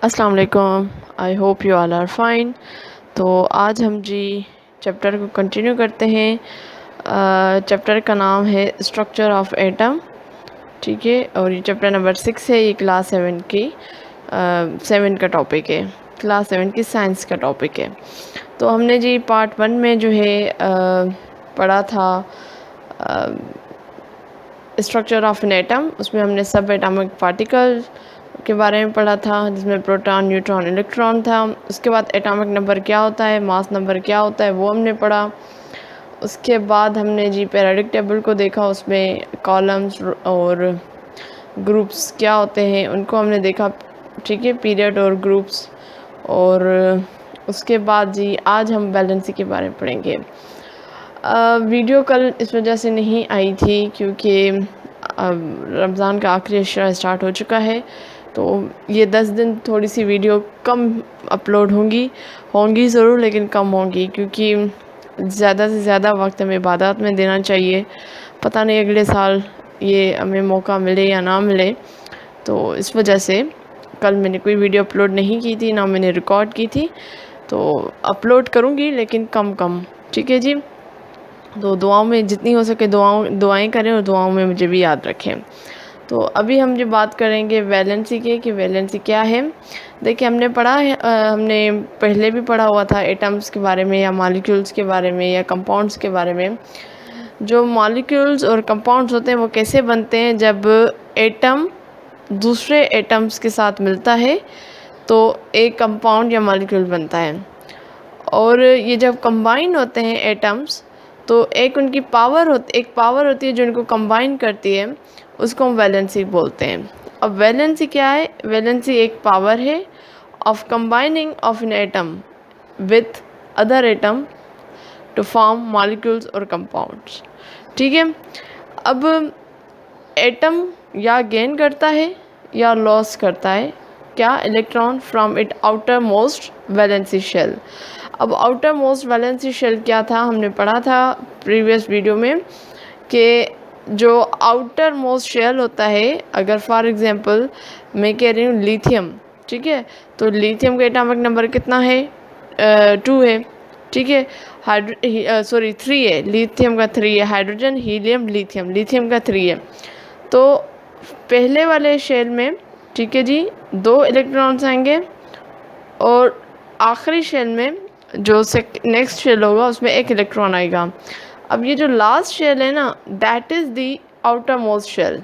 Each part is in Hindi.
अस्सलाम वालेकुम। I hope you all are fine. तो आज हम जी चैप्टर को कंटिन्यू करते हैं। चैप्टर का नाम है स्ट्रक्चर ऑफ एटम। ठीक है, और ये चैप्टर नंबर 6 है। ये क्लास 7 की 7 का टॉपिक है, क्लास 7 की साइंस का टॉपिक है। तो हमने जी पार्ट 1 में जो है पढ़ा था स्ट्रक्चर ऑफ एन एटम। उसमें हमने सब एटॉमिक पार्टिकल के बारे में पढ़ा था, जिसमें प्रोटॉन, न्यूट्रॉन, इलेक्ट्रॉन था। उसके बाद एटॉमिक नंबर क्या होता है, मास नंबर क्या होता है, वो हमने पढ़ा। उसके बाद हमने जी पीरियोडिक टेबल को देखा, उसमें कॉलम्स और ग्रुप्स क्या होते हैं उनको हमने देखा। ठीक है, पीरियड और ग्रुप्स। और उसके बाद जी आज हम वैलेंसी के बारे में पढ़ेंगे। वीडियो कल इस वजह से नहीं आई थी क्योंकि रमज़ान का आखिरी अशरा स्टार्ट हो चुका है, तो ये 10 दिन थोड़ी सी वीडियो कम अपलोड होंगी ज़रूर, लेकिन कम होंगी क्योंकि ज़्यादा से ज़्यादा वक्त हमें इबादत में देना चाहिए। पता नहीं अगले साल ये हमें मौका मिले या ना मिले, तो इस वजह से कल मैंने कोई वीडियो अपलोड नहीं की थी, ना मैंने रिकॉर्ड की थी। तो अपलोड करूँगी लेकिन कम। ठीक है जी। तो दुआओं में जितनी हो सके दुआएं करें और दुआओं में मुझे भी याद रखें। तो अभी हम जो बात करेंगे वैलेंसी के कि वैलेंसी क्या है। देखिए, हमने पढ़ा है, हमने पहले भी पढ़ा हुआ था एटम्स के बारे में या मॉलिक्यूल्स के बारे में या कंपाउंड्स के बारे में। जो मॉलिक्यूल्स और कंपाउंड्स होते हैं वो कैसे बनते हैं, जब एटम दूसरे एटम्स के साथ मिलता है तो एक कंपाउंड या मॉलिक्यूल बनता है। और ये जब कंबाइन होते हैं एटम्स, तो एक पावर होती है जो इनको कंबाइन करती है, उसको हम वैलेंसी बोलते हैं। अब वैलेंसी क्या है? वैलेंसी एक पावर है of combining of an atom with other atom to form molecules और कंपाउंड्स। ठीक है। अब एटम या गेन करता है या लॉस करता है क्या? Electron from it outer most valency shell. अब आउटर मोस्ट वैलेंसी शेल क्या था? हमने पढ़ा था प्रीवियस वीडियो में कि जो आउटर मोस्ट शेल होता है, अगर फॉर एग्जांपल मैं कह रही हूँ लिथियम, ठीक है, तो लिथियम का एटॉमिक नंबर कितना है? 2 है। ठीक है, 3 है। लिथियम का 3 है। हाइड्रोजन, हीलियम, लिथियम का 3 है। तो पहले वाले शेल में, ठीक है जी, 2 इलेक्ट्रॉन्स आएंगे और आखिरी शेल में जो नेक्स्ट शेल होगा उसमें 1 इलेक्ट्रॉन आएगा। अब ये जो लास्ट शेल है ना, that is the outer most shell.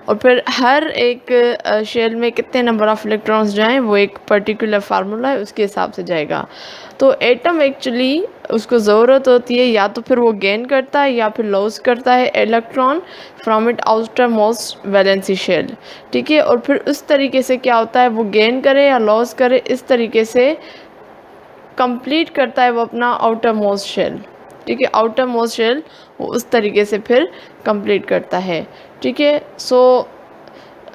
और फिर हर एक शेल में कितने नंबर ऑफ इलेक्ट्रॉन्स जाएं वो एक पर्टिकुलर फार्मूला है, उसके हिसाब से जाएगा। तो एटम एक्चुअली उसको ज़रूरत होती है या तो फिर वो गेन करता है या फिर लॉस करता है electron from it outer most valency shell. ठीक है, और फिर उस तरीके से क्या होता है, वो गेन करे या लॉस करे, इस तरीके से कंप्लीट करता है वो अपना आउटर मोस्ट शेल। ठीक है, आउटर मोस्ट शेल वो उस तरीके से फिर कंप्लीट करता है। ठीक है। सो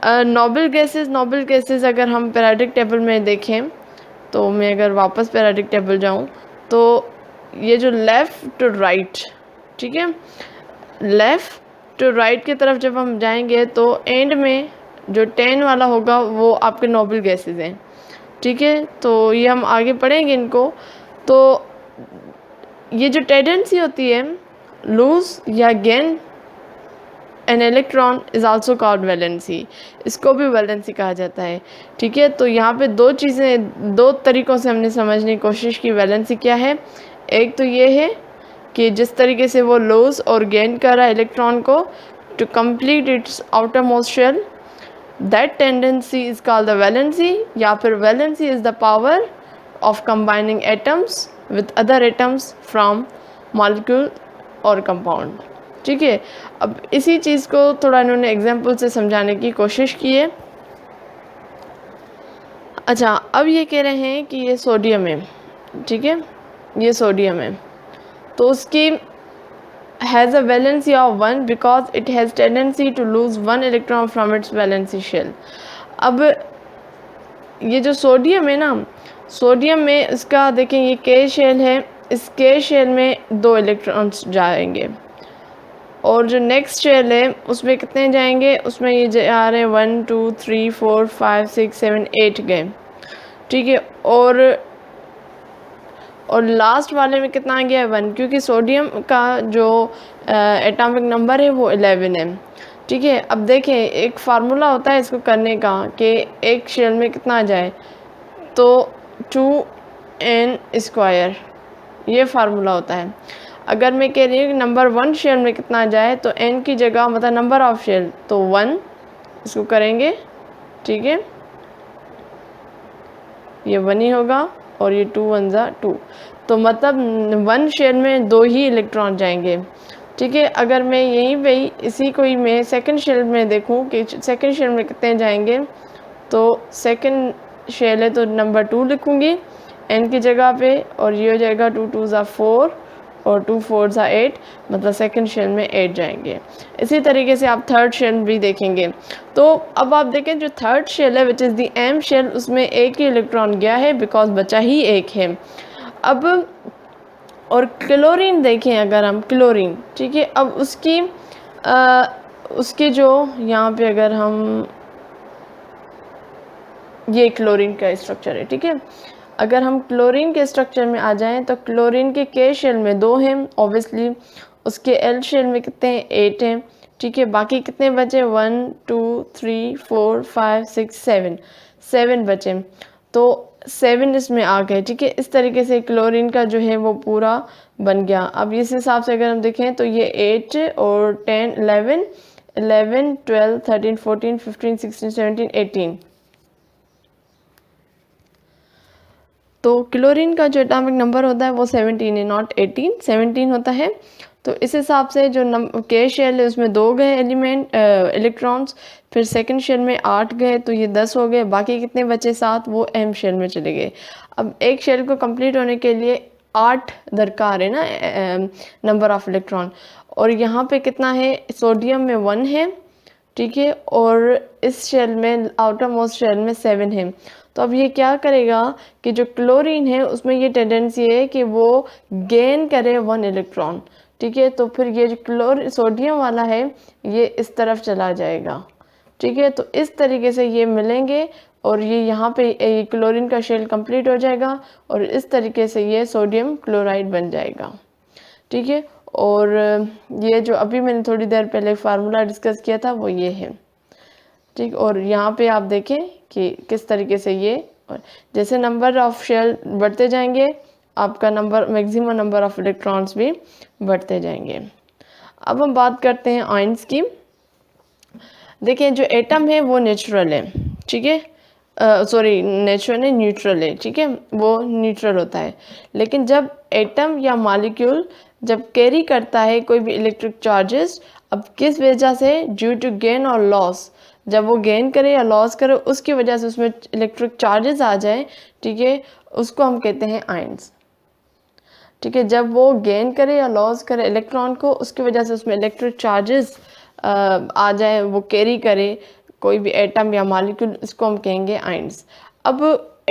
नोबल गैसेस अगर हम पीरियोडिक टेबल में देखें, तो मैं अगर वापस पीरियोडिक टेबल जाऊं, तो ये जो लेफ़्ट टू राइट, ठीक है, लेफ़्ट टू राइट की तरफ जब हम जाएंगे तो एंड में जो 10 वाला होगा वो आपके नोबल गैसेस हैं। ठीक है, तो ये हम आगे पढ़ेंगे इनको। तो ये जो टेंडेंसी होती है लूज या gain an electron is also called valency, इसको भी वैलेंसी कहा जाता है। ठीक है, तो यहाँ पे दो तरीक़ों से हमने समझने की कोशिश की वैलेंसी क्या है। एक तो ये है कि जिस तरीके से वो लूज और गेन कर रहा है इलेक्ट्रॉन को to complete its outer most shell, that tendency is called the valency. या फिर valency is the power of combining atoms with other atoms from molecule और कंपाउंड। ठीक है, अब इसी चीज़ को थोड़ा इन्होंने एग्जाम्पल से समझाने की कोशिश की है। अच्छा, अब ये कह रहे हैं कि ये सोडियम है, ठीक है, ये सोडियम है, तो उसकी has a valency of 1 because it has tendency to lose 1 electron from its valency shell. अब ये जो सोडियम है ना, सोडियम में इसका देखें ये के शेल है, इस के शेल में 2 इलेक्ट्रॉन्स जाएंगे। और जो नेक्स्ट शेल है उसमें कितने जाएंगे, उसमें ये आ रहे हैं 1 2 3 4 5 6 7 8 गए, ठीक है। और लास्ट वाले में कितना आ गया है 1, क्योंकि सोडियम का जो एटॉमिक नंबर है वो 11 है, ठीक है। अब देखें एक फार्मूला होता है इसको करने का कि एक शेल में कितना आ जाए, तो 2n², ये फार्मूला होता है। अगर मैं कह रही हूँ कि नंबर 1 शेल में कितना आ जाए, तो n की जगह मतलब नंबर ऑफ शेल तो 1, इसको करेंगे, ठीक है, ये 1 ही होगा और ये 2 1 ज़ा 2, तो मतलब 1 शेल में 2 ही इलेक्ट्रॉन जाएंगे, ठीक है। अगर मैं यहीं पे इसी को ही मैं सेकंड शेल में देखूं कि सेकंड शेल में कितने जाएंगे, तो सेकंड शेल है तो नंबर 2 लिखूंगी n की जगह पे, और ये हो जाएगा 2 2 ज़ा 4 और 2 4 ज़ा 8, मतलब सेकंड शेल में 8 जाएंगे। इसी तरीके से आप थर्ड शेल भी देखेंगे। तो अब आप देखें जो थर्ड शेल है which is the m shell, उसमें एक ही इलेक्ट्रॉन गया है बिकॉज बचा ही एक है। अब और क्लोरीन देखें, अगर हम क्लोरीन, ठीक है, अब उसकी जो यहाँ पे अगर हम ये क्लोरीन का स्ट्रक्चर है, ठीक है। अगर हम क्लोरीन के स्ट्रक्चर में आ जाएं तो क्लोरीन के K शेल में 2 हैं ऑब्वियसली, उसके L शेल में कितने हैं 8 हैं, ठीक है। बाकी कितने बचे 1 2 3 4 5 6 7 बचे, तो 7 इसमें आ गए, ठीक है। इस तरीके से क्लोरीन का जो है वो पूरा बन गया। अब इस हिसाब से अगर हम देखें तो ये 8 और 10 11 11 12 13 14 15 16 17 18, तो क्लोरीन का जो एटॉमिक नंबर होता है वो 17 है, नॉट 18, 17 होता है। तो इस हिसाब से जो K शेल है उसमें 2 गए इलेक्ट्रॉन्स, फिर सेकंड शेल में 8 गए, तो ये 10 हो गए, बाकी कितने बचे 7, वो M शेल में चले गए। अब एक शेल को कंप्लीट होने के लिए 8 दरकार है ना नंबर ऑफ इलेक्ट्रॉन, और यहाँ पे कितना है, सोडियम में 1 है, ठीक है, और इस शेल में आउटर मोस्ट शेल में 7 है। तो अब ये क्या करेगा कि जो क्लोरीन है उसमें ये टेंडेंसी है कि वो गेन करे 1 इलेक्ट्रॉन, ठीक है। तो फिर ये जो सोडियम वाला है ये इस तरफ चला जाएगा, ठीक है। तो इस तरीके से ये मिलेंगे और ये यहाँ पे क्लोरीन का शेल कंप्लीट हो जाएगा और इस तरीके से ये सोडियम क्लोराइड बन जाएगा, ठीक है। और ये जो अभी मैंने थोड़ी देर पहले फार्मूला डिस्कस किया था वो ये है, ठीक। और यहाँ पे आप देखें कि किस तरीके से ये, जैसे नंबर ऑफ शेल बढ़ते जाएंगे आपका number maximum number of electrons भी बढ़ते जाएंगे। अब हम बात करते हैं आयंस की। देखें जो एटम है वो नेचुरल है, ठीक है, सॉरी नेचुरल है, न्यूट्रल है, ठीक है, वो न्यूट्रल होता है। लेकिन जब एटम या मॉलिक्यूल जब कैरी करता है कोई भी इलेक्ट्रिक चार्जेस, अब किस वजह से, ड्यू टू गेन और लॉस, जब वो गेन करे या लॉस करे उसकी वजह से उसमें इलेक्ट्रिक चार्जेस आ जाए, ठीक है, उसको हम कहते हैं आयंस, ठीक है। जब वो गेन करे या लॉस करे इलेक्ट्रॉन को, उसकी वजह से उसमें इलेक्ट्रिक चार्जेस आ जाए, वो कैरी करे कोई भी एटम या मॉलिक्यूल, इसको हम कहेंगे आयंस। अब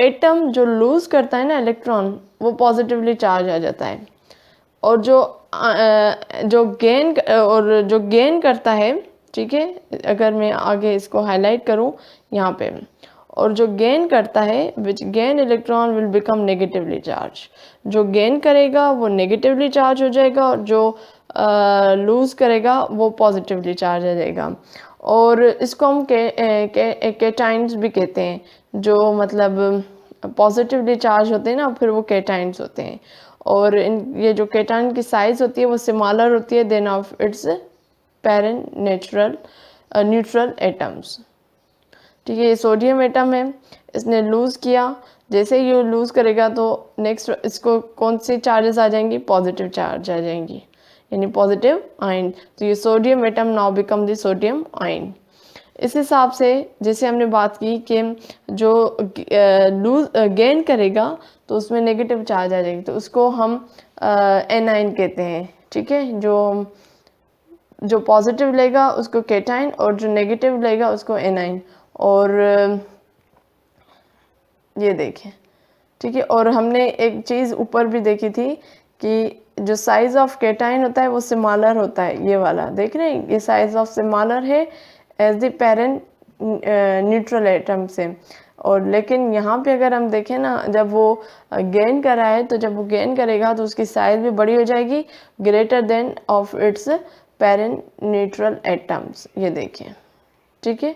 एटम जो लूज करता है ना इलेक्ट्रॉन, वो पॉजिटिवली चार्ज आ जाता है, और जो गेन करता है, ठीक है, अगर मैं आगे इसको हाईलाइट करूं यहाँ पे, और जो गेन करता है which gain electron will become negatively charge, जो गेन करेगा वो नेगेटिवली चार्ज हो जाएगा और जो लूज़ करेगा वो पॉजिटिवली चार्ज आ जाएगा। और इसको हम कैटाइन्स भी कहते हैं, जो मतलब पॉजिटिवली चार्ज होते हैं ना, फिर वो कैटाइन्स होते हैं। और ये जो कैटाइन की साइज़ होती है वो सिमिलर होती है than of its parent neutral atoms, ठीक है। ये सोडियम एटम है, इसने लूज़ किया, जैसे ही ये लूज़ करेगा तो नेक्स्ट इसको कौन सी चार्जेस आ जाएंगी, पॉजिटिव चार्ज आ जाएंगी, यानी पॉजिटिव आयन। तो ये sodium atom now become the sodium ion. इस हिसाब से जैसे हमने बात की कि जो गेन करेगा तो उसमें नेगेटिव चार्ज आ जाएगी, तो उसको हम एनाइन कहते हैं, ठीक है। जो पॉजिटिव लेगा उसको कैटाइन और जो नेगेटिव लेगा उसको एनाइन। और ये देखें, ठीक है। और हमने एक चीज़ ऊपर भी देखी थी कि जो साइज ऑफ केटाइन होता है वो सिमिलर होता है, ये वाला देख रहे हैं, ये साइज ऑफ सिमिलर है as the parent neutral atom से। और लेकिन यहाँ पे अगर हम देखें ना, जब वो गेन कर रहा है तो जब वो गेन करेगा तो उसकी साइज भी बड़ी हो जाएगी, greater than of it's parent neutral atoms, ये देखिए, ठीक है।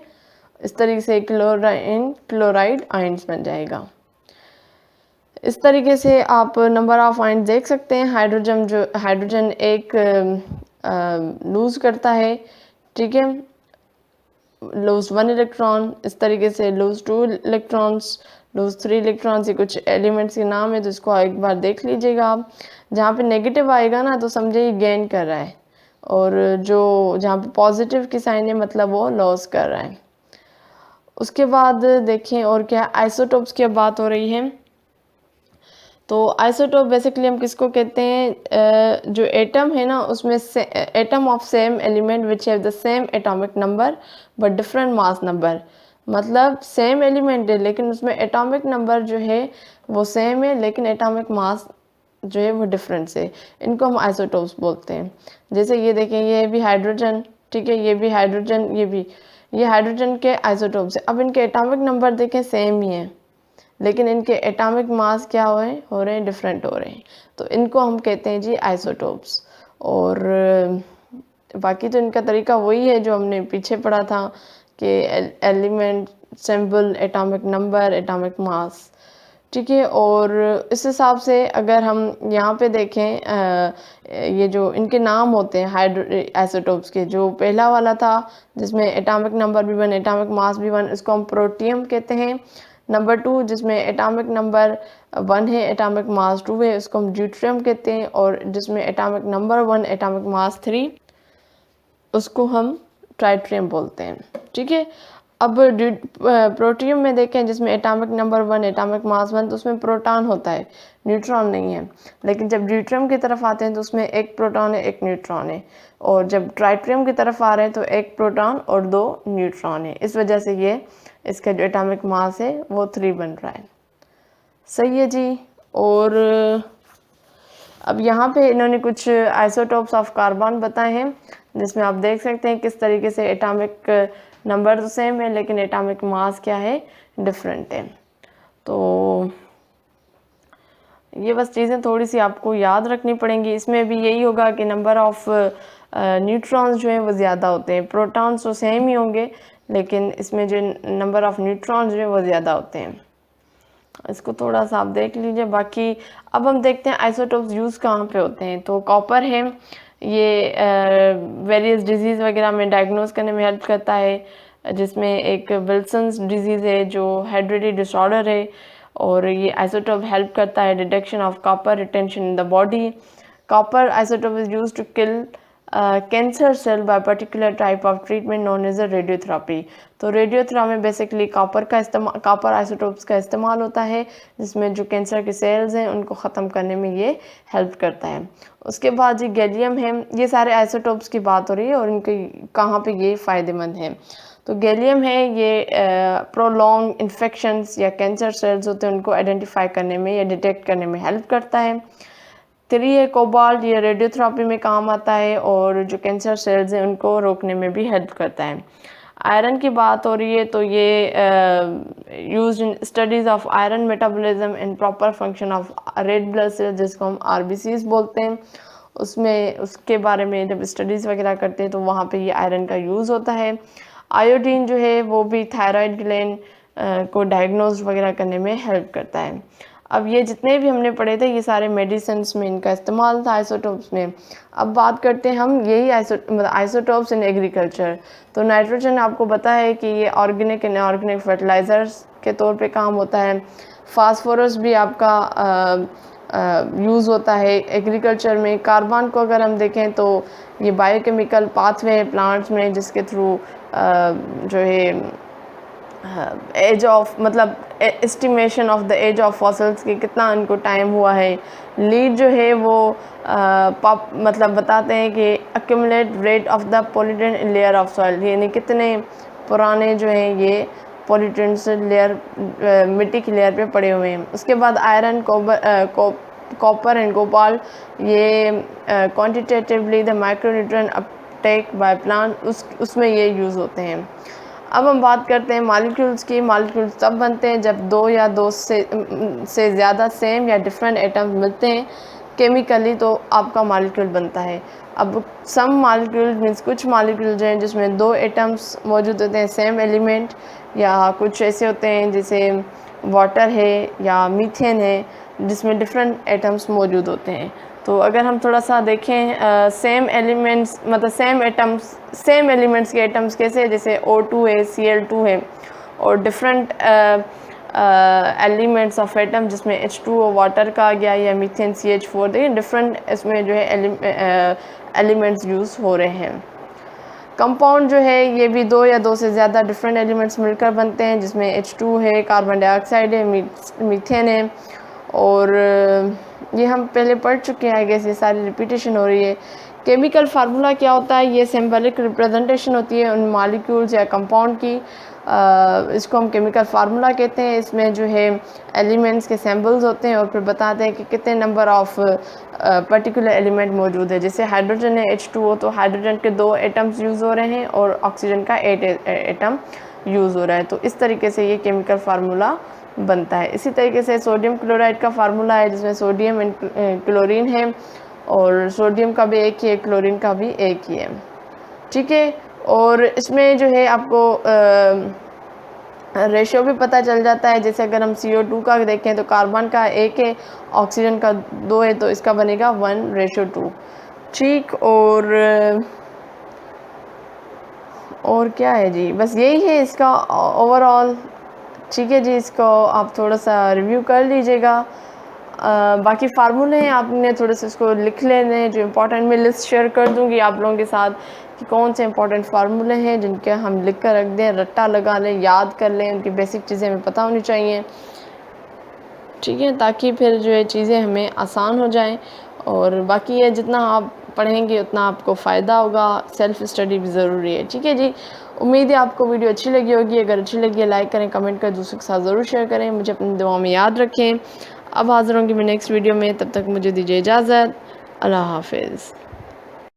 इस तरीके से क्लोराइड आयंस बन जाएगा। इस तरीके से आप नंबर ऑफ आयंस देख सकते हैं। हाइड्रोजन एक लूज करता है, ठीक है, लूज 1 इलेक्ट्रॉन, इस तरीके से लूज 2 इलेक्ट्रॉन्स, लूज 3 इलेक्ट्रॉन्स, ये कुछ एलिमेंट्स के नाम है, तो इसको एक बार देख लीजिएगा आप। जहाँ पे नेगेटिव आएगा ना तो समझिए गेन कर रहा है, और जो जहाँ पे पॉजिटिव की साइन है मतलब वो लॉस कर रहा है। उसके बाद देखें और क्या, आइसोटोप्स की अब बात हो रही है। तो आइसोटोप बेसिकली हम किसको कहते हैं, जो एटम है ना उसमें atom of same element which have the same atomic number but different mass number, मतलब सेम एलिमेंट है लेकिन उसमें एटॉमिक नंबर जो है वो सेम है लेकिन एटॉमिक मास जो है वो डिफरेंट है, इनको हम आइसोटोप्स बोलते हैं। जैसे ये देखें, ये भी हाइड्रोजन, ठीक है, ये भी हाइड्रोजन, ये हाइड्रोजन के आइसोटोप्स है। अब इनके एटॉमिक नंबर देखें सेम ही है लेकिन इनके एटॉमिक मास क्या हो रहे हैं, डिफरेंट हो रहे हैं, तो इनको हम कहते हैं जी आइसोटोप्स। और बाकी तो इनका तरीका वही है जो हमने पीछे पढ़ा था कि element, symbol, atomic number, atomic mass, ठीक है। और इस हिसाब से अगर हम यहाँ पे देखें, ये जो इनके नाम होते हैं आइसोटोप्स के, जो पहला वाला था जिसमें एटॉमिक नंबर भी 1, एटॉमिक मास भी 1, इसको हम प्रोटियम कहते हैं। नंबर 2 जिसमें एटॉमिक नंबर 1 है, एटॉमिक मास 2 है, उसको हम ड्यूट्रियम कहते हैं। और जिसमें एटॉमिक नंबर 1, एटॉमिक मास 3, उसको हम ट्राइट्रियम बोलते हैं, ठीक है। अब प्रोटियम में देखें जिसमें एटॉमिक नंबर 1, एटॉमिक मास 1, तो उसमें प्रोटॉन होता है, न्यूट्रॉन नहीं है। लेकिन जब ड्यूट्रियम की तरफ आते हैं तो उसमें एक प्रोटॉन है, एक न्यूट्रॉन है। और जब ट्राइट्रियम की तरफ आ रहे हैं तो एक प्रोटॉन और 2 न्यूट्रॉन है। इस वजह से ये इसका जो एटॉमिक मास है वो 3 बन रहा है। सही है जी। और अब यहाँ पे इन्होंने कुछ आइसोटोप्स ऑफ कार्बन बताए हैं, जिसमें आप देख सकते हैं किस तरीके से एटॉमिक नंबर तो सेम है लेकिन एटॉमिक मास क्या है, डिफरेंट है। तो ये बस चीज़ें थोड़ी सी आपको याद रखनी पड़ेंगी। इसमें भी यही होगा कि नंबर ऑफ न्यूट्रॉन्स जो हैं वो ज़्यादा होते हैं, प्रोटॉन्स तो सेम ही होंगे लेकिन इसमें जो नंबर ऑफ न्यूट्रॉन्स जो है वो ज़्यादा होते हैं। इसको थोड़ा सा आप देख लीजिए। बाकी अब हम देखते हैं आइसोटोप्स यूज़ कहाँ पे होते हैं। तो कॉपर है, ये वेरियस डिजीज़ वगैरह में डायग्नोज करने में हेल्प करता है, जिसमें एक विल्सन्स डिजीज़ है जो हेरिडिटरी डिसऑर्डर है, और ये आइसोटोप हेल्प करता है detection of copper retention in the body. Copper isotope is used to kill cancer cell by particular type of treatment known as a radiotherapy. तो रेडियोथेरापी में बेसिकली कॉपर आइसोटोप्स का इस्तेमाल होता है, जिसमें जो कैंसर के सेल्स हैं उनको ख़त्म करने में ये हेल्प करता है। उसके बाद जी गैलियम है, ये सारे आइसोटोप्स की बात हो रही है और इनके कहाँ पे ये फ़ायदेमंद है। तो गैलियम है, ये प्रोलॉन्ग इन्फेक्शंस या कैंसर सेल्स होते हैं उनको आइडेंटिफाई करने में या डिटेक्ट करने में हेल्प करता है। 3 है कोबाल्ट, ये रेडियोथेरापी में काम आता है और जो कैंसर सेल्स हैं उनको रोकने में भी हेल्प करता है। आयरन की बात हो रही है तो ये used in studies of iron metabolism and proper function of red blood cells, जिसको हम RBCs बोलते हैं, उसमें उसके बारे में जब स्टडीज़ वगैरह करते हैं तो वहाँ पे ये आयरन का यूज़ होता है। आयोडीन जो है वो भी थायराइड ग्लैंड को डायग्नोज वगैरह करने में हेल्प करता है। अब ये जितने भी हमने पढ़े थे ये सारे मेडिसिन्स में इनका इस्तेमाल था आइसोटोप्स में। अब बात करते हैं हम यही आइसोटोप्स इन एग्रीकल्चर। तो नाइट्रोजन आपको पता है कि ये ऑर्गेनिक एंड इनऑर्गेनिक फर्टिलाइज़र्स के तौर पे काम होता है। फास्फोरस भी आपका यूज़ होता है एग्रीकल्चर में। कार्बन को अगर हम देखें तो ये बायोकेमिकल पाथवे है प्लांट्स में, जिसके थ्रू जो है एज ऑफ मतलब estimation of the age of fossils की कितना इनको टाइम हुआ है। लीड जो है वो मतलब बताते हैं कि accumulate rate of the pollutant layer of soil, यानी कितने पुराने जो हैं ये पोल्यूटेंट्स लेयर मिट्टी की लेयर पे पड़े हुए हैं। उसके बाद आयरन कॉपर एंड कोबाल्ट, ये quantitatively the micronutrient Uptake by plant, उसमें ये यूज़ होते हैं। अब हम बात करते हैं मॉलिक्यूल्स की। मॉलिक्यूल्स तब बनते हैं जब दो या दो से ज़्यादा सेम या डिफरेंट एटम्स मिलते हैं केमिकली, तो आपका मॉलिक्यूल बनता है। अब सम मॉलिक्यूल मीन्स कुछ मॉलिक्यूल्स हैं जिसमें दो एटम्स मौजूद होते हैं सेम एलिमेंट, या कुछ ऐसे होते हैं जैसे वाटर है या मीथेन है जिसमें डिफरेंट एटम्स मौजूद होते हैं। तो अगर हम थोड़ा सा देखें सेम एलिमेंट्स मतलब सेम एलिमेंट्स के एटम्स कैसे, जैसे O2 है, Cl2 है, और डिफरेंट एलिमेंट्स ऑफ एटम जिसमें H2O वाटर का आ गया या मीथेन CH4, देखिए डिफरेंट इसमें जो है एलिमेंट्स यूज़ हो रहे हैं। कंपाउंड जो है ये भी दो या दो से ज़्यादा डिफरेंट एलिमेंट्स मिलकर बनते हैं जिसमें H2 है, कार्बन डाइऑक्साइड है, मीथेन है, और ये हम पहले पढ़ चुके हैं, आई गेस ये सारी रिपीटेशन हो रही है। केमिकल फार्मूला क्या होता है, ये सिंबलिक रिप्रेजेंटेशन होती है उन मॉलिक्यूल्स या कंपाउंड की, इसको हम केमिकल फार्मूला कहते हैं। इसमें जो है एलिमेंट्स के सिंबल्स होते हैं और फिर बताते हैं कि कितने नंबर ऑफ पर्टिकुलर एलिमेंट मौजूद है। जैसे हाइड्रोजन है H2O, तो हाइड्रोजन के 2 एटम्स यूज़ हो रहे हैं और ऑक्सीजन का 8 एटम यूज़ हो रहा है। तो इस तरीके से ये केमिकल फार्मूला बनता है। इसी तरीके से सोडियम क्लोराइड का फार्मूला है जिसमें सोडियम एंड क्लोरीन है, और सोडियम का भी एक ही है, क्लोरीन का भी एक ही है, ठीक है। और इसमें जो है आपको रेशियो भी पता चल जाता है। जैसे अगर हम CO2 का देखें तो कार्बन का 1 है, ऑक्सीजन का 2 है, तो इसका बनेगा 1:2, ठीक। और क्या है जी, बस यही है इसका ओवरऑल, ठीक है जी। इसको आप थोड़ा सा रिव्यू कर लीजिएगा। बाकी फार्मूले हैं, आपने थोड़े से इसको लिख लेने, जो इम्पोर्टेंट मैं लिस्ट शेयर कर दूंगी आप लोगों के साथ कि कौन से इंपॉर्टेंट फार्मूले हैं जिनके हम लिख कर रख दें, रट्टा लगा लें, याद कर लें, उनकी बेसिक चीज़ें हमें पता होनी चाहिए, ठीक है, ताकि फिर जो है चीज़ें हमें आसान हो जाएं। और बाकी ये जितना आप पढ़ेंगे उतना आपको फ़ायदा होगा, सेल्फ़ स्टडी भी ज़रूरी है, ठीक है जी। उम्मीद है आपको वीडियो अच्छी लगी होगी। अगर अच्छी लगी है लाइक करें, कमेंट करें, दूसरों के साथ ज़रूर शेयर करें, मुझे अपनी दुआ में याद रखें। अब हाज़िर होंगी मैं नेक्स्ट वीडियो में, तब तक मुझे दीजिए इजाज़त। अल्लाह हाफ़िज़।